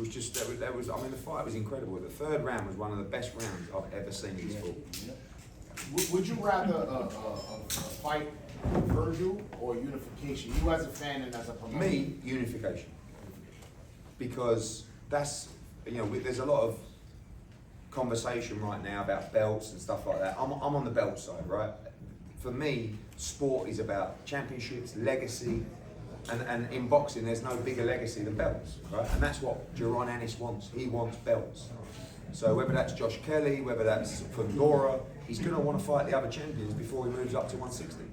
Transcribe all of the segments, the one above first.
It was just that was. I mean, the fight was incredible. The third round was one of the best rounds I've ever seen in sport. Would you rather a fight Virgil or unification? You as a fan and as a promoter. Me, unification, because that's there's a lot of conversation right now about belts and stuff like that. I'm on the belt side, right? For me, sport is about championships, legacy, and in boxing there's no bigger legacy than belts, right? And that's what Jaron Ennis wants. He wants belts. So whether that's Josh Kelly, whether that's Fundora, he's going to want to fight the other champions before he moves up to 160.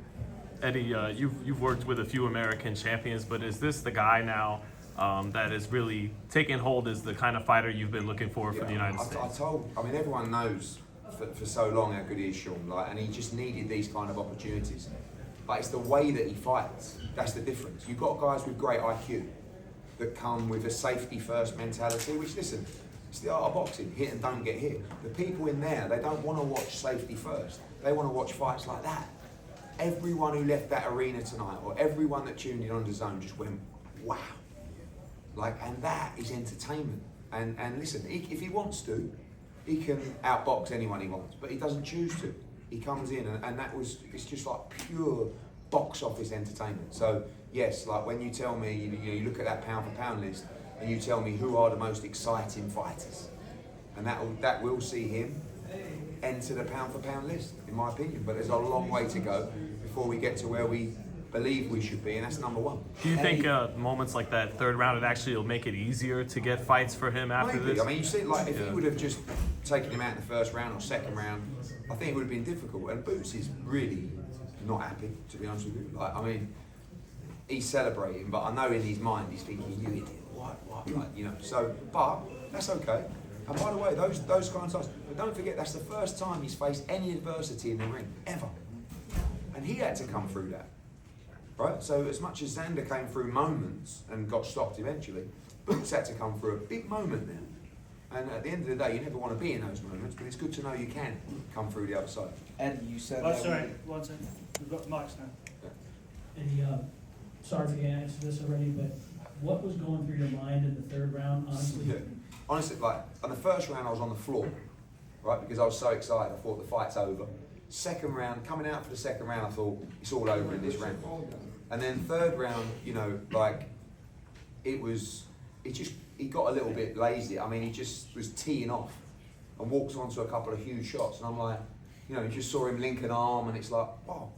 Eddie, you've worked with a few American champions, but is this the guy now that is really taking hold as the kind of fighter you've been looking for the United States? I mean, everyone knows for so long how good he is, Sean, and he just needed these kind of opportunities. But it's the way that he fights, that's the difference. You've got guys with great IQ that come with a safety-first mentality, which, listen, it's the art of boxing, hit and don't get hit. The people in there, they don't want to watch safety first. They want to watch fights like that. Everyone who left that arena tonight, or everyone that tuned in on the zone, just went, wow. And that is entertainment. And listen, if he wants to, he can outbox anyone he wants, but he doesn't choose to. He comes in, and it's just like pure box office entertainment. So yes, like when you tell me, you look at that pound for pound list, and you tell me who are the most exciting fighters, and that will see him enter the pound for pound list, in my opinion. But there's a long way to go before we get to where we believe we should be, and that's number one. Do you think moments like that third round, it actually will make it easier to get fights for him after Maybe. this? I mean, you see, if he would have just taken him out in the first round or second round, I think it would have been difficult. And Boots is really not happy, to be honest with you. I mean, he's celebrating, but I know in his mind he's thinking, you idiot, what? So, but that's okay. And by the way, those kind of times, but don't forget, that's the first time he's faced any adversity in the ring, ever. And he had to come through that. Right? So as much as Xander came through moments and got stopped eventually, Boots had to come through a big moment there. And at the end of the day, you never want to be in those moments, but it's good to know you can come through the other side. Eddie, you said Oh, sorry, one second. We've got mics now. Eddie, sorry if you answered this already, but what was going through your mind in the third round, honestly? Yeah. Honestly, on the first round I was on the floor, right, because I was so excited. I thought the fight's over. Second round, coming out for the second round, I thought it's all over in this round. And then third round, he got a little bit lazy. I mean, he just was teeing off and walked onto a couple of huge shots, and I'm like, you just saw him link an arm, and it's like, wow,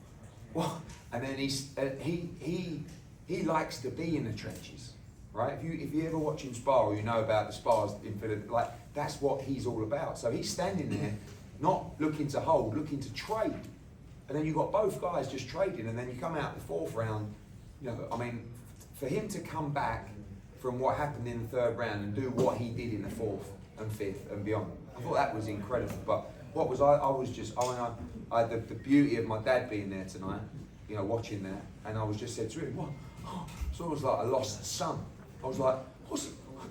what? And then he likes to be in the trenches, right? If you ever watch him spar, or you know about the spars in Philadelphia, that's what he's all about. So he's standing there, not looking to hold, looking to trade. And then you've got both guys just trading, and then you come out the fourth round, I mean, for him to come back from what happened in the third round and do what he did in the fourth and fifth and beyond, I thought that was incredible. But what was I had the beauty of my dad being there tonight, watching that, and I was just said to him, what? Oh, so it was like a lost son. I was like,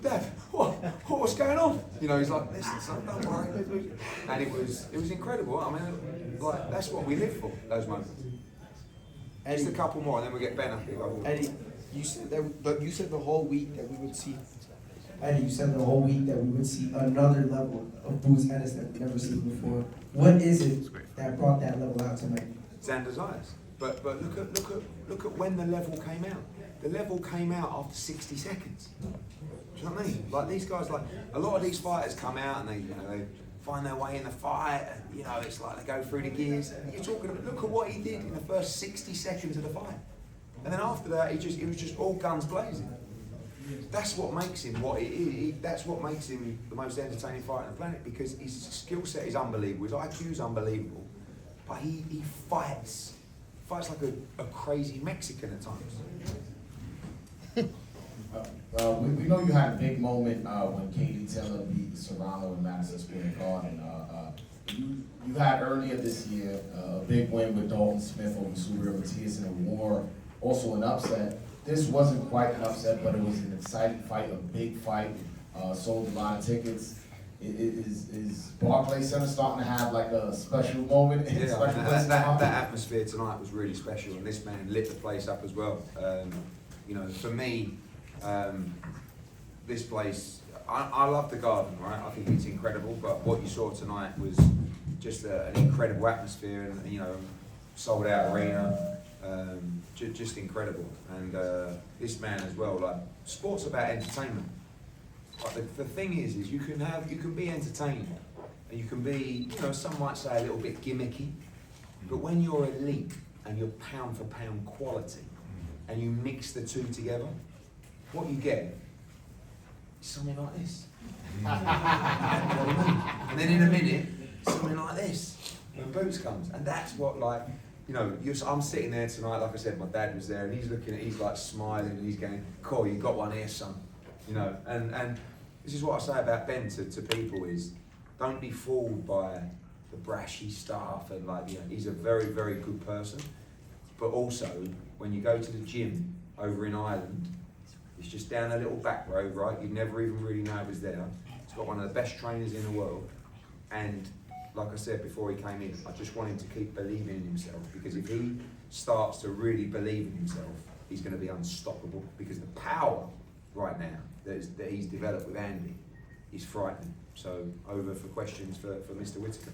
Dad, what's going on? He's like, listen, son, don't worry. And it was incredible. I mean, that's what we live for, those moments. Just a couple more, and then we get Ben up here. Eddie, you said the whole week that we would see. Eddie, you said the whole week that we would see another level of Boots Ennis that we've never seen before. What is it that brought that level out tonight? Xander Zayas. But look at when the level came out. The level came out after 60 seconds. Do you know what I mean? Like these guys, a lot of these fighters come out and they find their way in the fight, and it's like they go through the gears. And you're talking about, look at what he did in the first 60 seconds of the fight, and then after that, it was just all guns blazing. That's what makes him what he is. That's what makes him the most entertaining fighter on the planet, because his skill set is unbelievable, his IQ is unbelievable, but he fights like a crazy Mexican at times. We know you had a big moment when Katie Taylor beat Serrano in Madison Square Garden. You had earlier this year a big win with Dalton Smith over Sue River Tears in a war, also an upset. This wasn't quite an upset, but it was an exciting fight, a big fight. Sold a lot of tickets. Is Barclays Center starting to have like a special moment? Yeah, that atmosphere tonight was really special, and this man lit the place up as well. For me, this place, I love the garden, right? I think it's incredible. But what you saw tonight was just an incredible atmosphere, and you know, sold out arena, just incredible. And this man as well. Like, sport's about entertainment. Like the thing is you can be entertaining, and you can be, you know, some might say a little bit gimmicky, but when you're elite and you're pound for pound quality, and you mix the two together, what you get is something like this. And then in a minute, something like this when Boots comes, and that's what, like, you know, I'm sitting there tonight. Like I said, my dad was there, and he's like smiling, and he's going, "Cool, you got one here, son." You know, and this is what I say about Ben to people is, don't be fooled by the brashy stuff, and like, you know, he's a very, very good person. But also, when you go to the gym over in Ireland, it's just down a little back road, right? You'd never even really know it was there. It's got one of the best trainers in the world, and like I said before he came in, I just want him to keep believing in himself, because if he starts to really believe in himself, he's going to be unstoppable, because the power right now that he's developed with Andy is frightening. So over for questions for Mr. Whittaker.